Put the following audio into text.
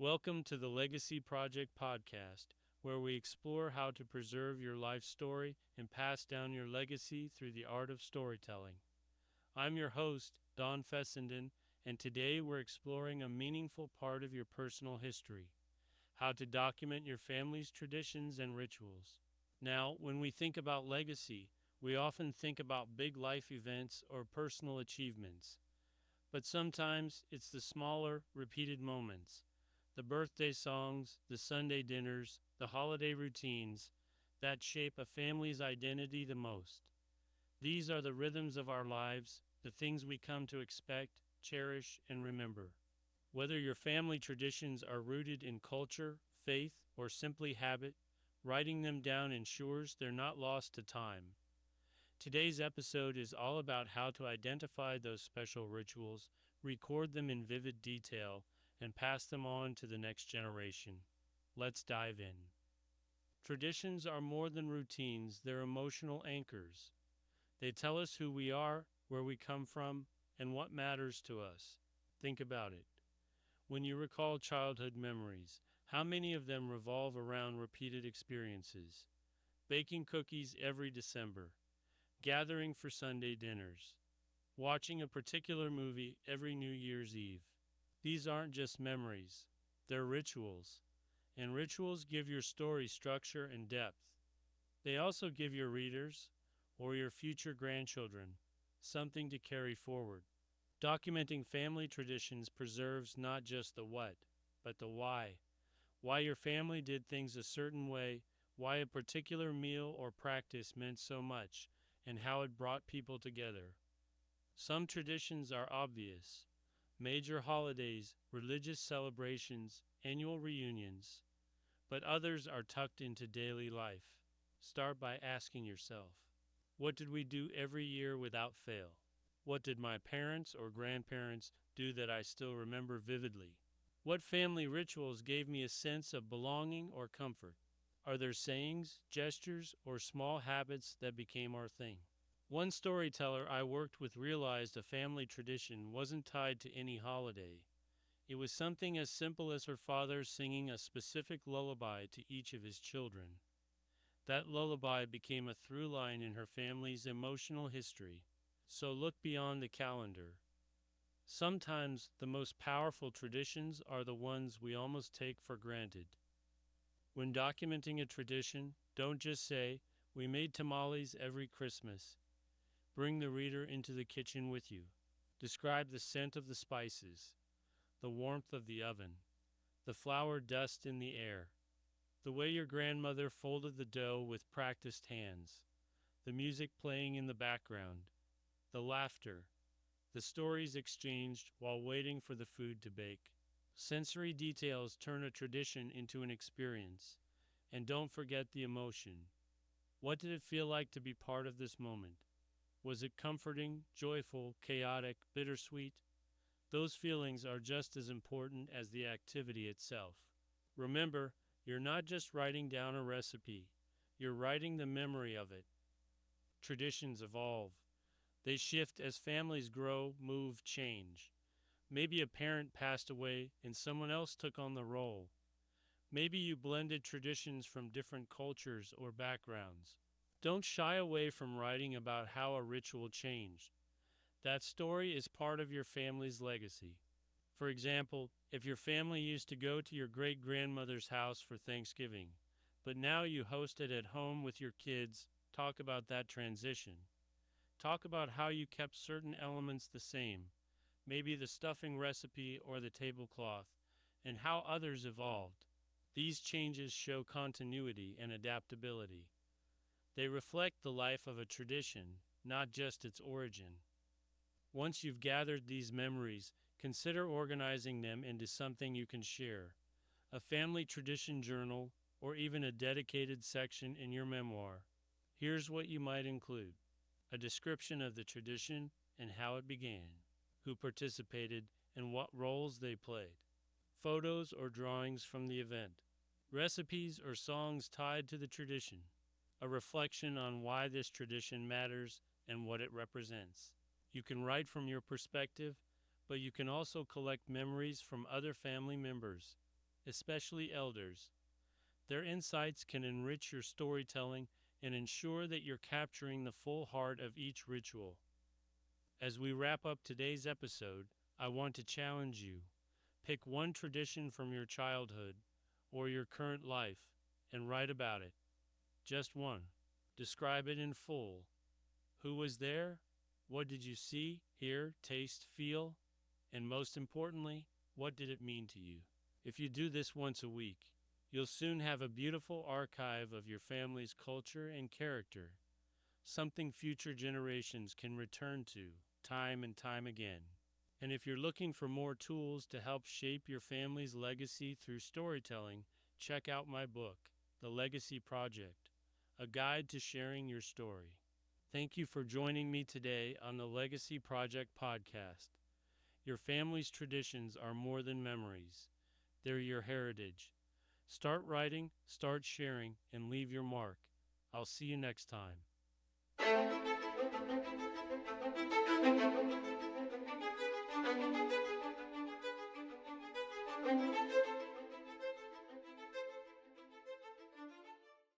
Welcome to the Legacy Project podcast, where we explore how to preserve your life story and pass down your legacy through the art of storytelling. I'm your host, Don Fessenden, and today we're exploring a meaningful part of your personal history: how to document your family's traditions and rituals. Now, when we think about legacy, we often think about big life events or personal achievements. But sometimes it's the smaller, repeated moments, the birthday songs, the Sunday dinners, the holiday routines, that shape a family's identity the most. These are the rhythms of our lives, the things we come to expect, cherish, and remember. Whether your family traditions are rooted in culture, faith, or simply habit, writing them down ensures they're not lost to time. Today's episode is all about how to identify those special rituals, record them in vivid detail, and pass them on to the next generation. Let's dive in. Traditions are more than routines, they're emotional anchors. They tell us who we are, where we come from, and what matters to us. Think about it. When you recall childhood memories, how many of them revolve around repeated experiences? Baking cookies every December, gathering for Sunday dinners, watching a particular movie every New Year's Eve. These aren't just memories, they're rituals, and rituals give your story structure and depth. They also give your readers, or your future grandchildren, something to carry forward. Documenting family traditions preserves not just the what, but the why. Why your family did things a certain way, why a particular meal or practice meant so much, and how it brought people together. Some traditions are obvious: major holidays, religious celebrations, annual reunions. But others are tucked into daily life. Start by asking yourself, what did we do every year without fail? What did my parents or grandparents do that I still remember vividly? What family rituals gave me a sense of belonging or comfort? Are there sayings, gestures, or small habits that became our thing? One storyteller I worked with realized a family tradition wasn't tied to any holiday. It was something as simple as her father singing a specific lullaby to each of his children. That lullaby became a through line in her family's emotional history. So look beyond the calendar. Sometimes the most powerful traditions are the ones we almost take for granted. When documenting a tradition, don't just say, "We made tamales every Christmas." Bring the reader into the kitchen with you. Describe the scent of the spices, the warmth of the oven, the flour dust in the air, the way your grandmother folded the dough with practiced hands, the music playing in the background, the laughter, the stories exchanged while waiting for the food to bake. Sensory details turn a tradition into an experience. And don't forget the emotion. What did it feel like to be part of this moment? Was it comforting, joyful, chaotic, bittersweet? Those feelings are just as important as the activity itself. Remember, you're not just writing down a recipe. You're writing the memory of it. Traditions evolve. They shift as families grow, move, change. Maybe a parent passed away and someone else took on the role. Maybe you blended traditions from different cultures or backgrounds. Don't shy away from writing about how a ritual changed. That story is part of your family's legacy. For example, if your family used to go to your great-grandmother's house for Thanksgiving, but now you host it at home with your kids, talk about that transition. Talk about how you kept certain elements the same, maybe the stuffing recipe or the tablecloth, and how others evolved. These changes show continuity and adaptability. They reflect the life of a tradition, not just its origin. Once you've gathered these memories, consider organizing them into something you can share: a family tradition journal, or even a dedicated section in your memoir. Here's what you might include: a description of the tradition and how it began, who participated, and what roles they played, photos or drawings from the event, recipes or songs tied to the tradition, a reflection on why this tradition matters and what it represents. You can write from your perspective, but you can also collect memories from other family members. especially elders. Their insights can enrich your storytelling and ensure that you're capturing the full heart of each ritual. As we wrap up today's episode, I want to challenge you. Pick one tradition from your childhood or your current life and write about it. Just one. Describe it in full. Who was there? What did you see, hear, taste, feel? And most importantly, what did it mean to you? If you do this once a week, you'll soon have a beautiful archive of your family's culture and character, something future generations can return to time and time again. And if you're looking for more tools to help shape your family's legacy through storytelling, check out my book, The Legacy Project, a guide to sharing your story. Thank you for joining me today on the Legacy Project podcast. Your family's traditions are more than memories, they're your heritage. Start writing, start sharing, and leave your mark. I'll see you next time.